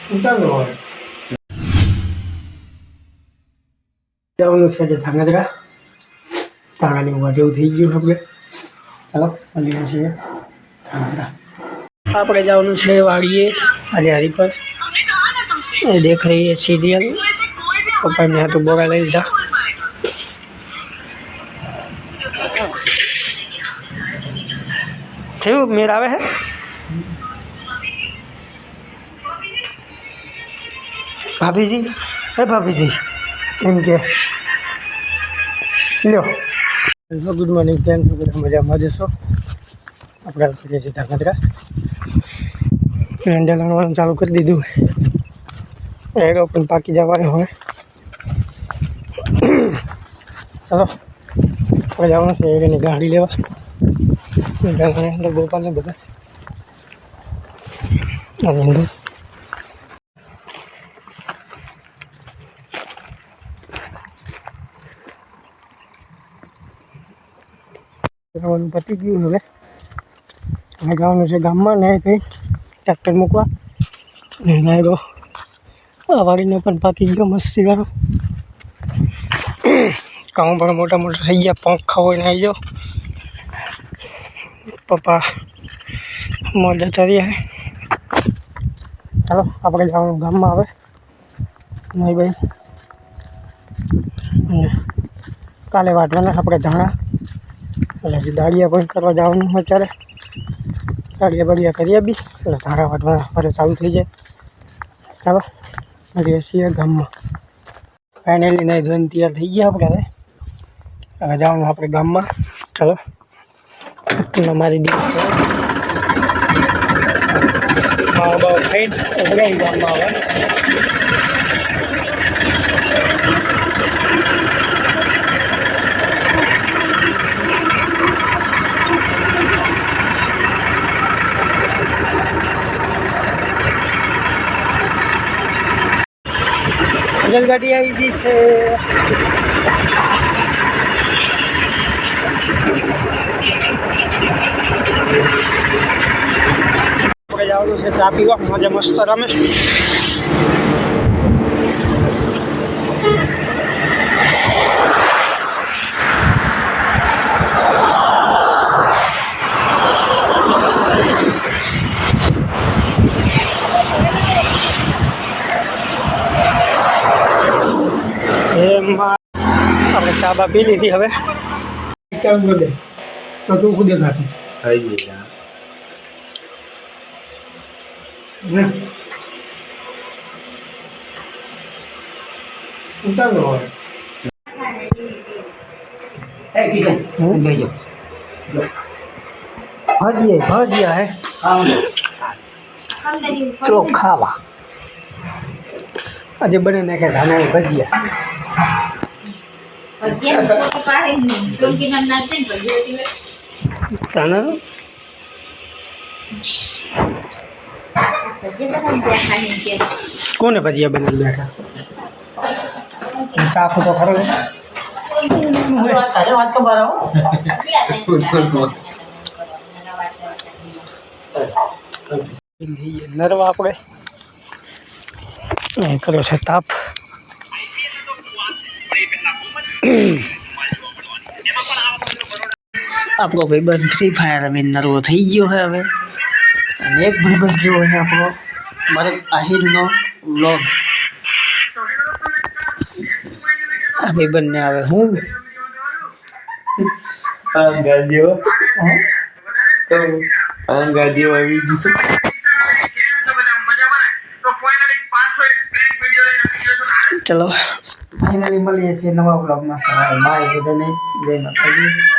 ઉતારો હોય જવાનું છે ધાંગધ્રા તાણાની વાઢેવું થઈ ગયું આપણે ચાલો મળીએ છીએ ધાંગધ્રા આપણે જવાનું છે વાડીએ આજે હરી પર દેખ રહી है सीरियल पप्पा ने हाथ बोरा लई લીધા થયું મેર આવે હે ભાભીજી હે ભાભીજી એમ કે લ્યો ગુડ મોર્નિંગ કેમ છો બધા મજામાં જશો આપણે આવતી છીએ ધાંગધ્રા એન્ડલ લણવાનું ચાલુ કરી દીધું એરો પણ પાકી જવાનું હોય ચાલો આપણે જવાનું છે એની ગાડી લેવા અંદર ગોપાલને બધા આની અંદર જવાનું પતી ગયું હવે હવે જવાનું છે ગામમાં ને કંઈ ટ્રેક્ટર મૂકવા ને ગાયરો આ વાડીને પણ પાકી ગયો મસ્તી કરો કામ પણ મોટા મોટા થઈ ગયા પંખ ખાવોને આવી જાઓ પપ્પા મોજ જતા રહ્યા ચાલો આપણે જવાનું ગામમાં આવે નહીં ભાઈ કાલે વાટવાના આપણે ધાણા એટલે હજી દાળિયા પણ કરવા જવાનું હોય અત્યારે દાળિયા બળિયા કરીએ બી એટલે ધાણા વાટવાના ફરે ચાલુ થઈ જાય ચાલો મળીએ છીએ ગામમાં ફાઇનલી નહીં ધોઈને તૈયાર થઈ ગયા આપણે હવે જવાનું આપણે ગામમાં ચાલો મારી દીકરી ખાઈ ઉભરાઈ ગામમાં આવે રેલગાડી આવી ગઈ છે આપણે જવાનું છે ચા પીવા મજા મસ્ત રમે આપણે ચા બા પી લીધી હવે ચાલ બોલે તો તું ખુદે ખાશે થઈ ગયા ઉતારો હોય એ કિશન બેસી જાઓ ભજીયા હે ચલો ખાવા આજે બને નાખે ધાના ભજીયા કોને ભજીયા બનાવી બેઠા કાકુ તો ખરો નરવા આપણે કર્યો છે તાપ આપણો ભાઈબંધ ફ્રી ફાયર રમી નરવો થઈ ગયો છે હવે અને એક ભાઈબંધ જેવો છે આપણો મારે આહિરનો વ્લોગ આ ભાઈબંધને આવે હું ગાડીઓ આવી ગયું ચલો ફાઇનલી મળીએ છીએ નવા બ્લોગમાં સવારે બાય બધાને જય માતાજી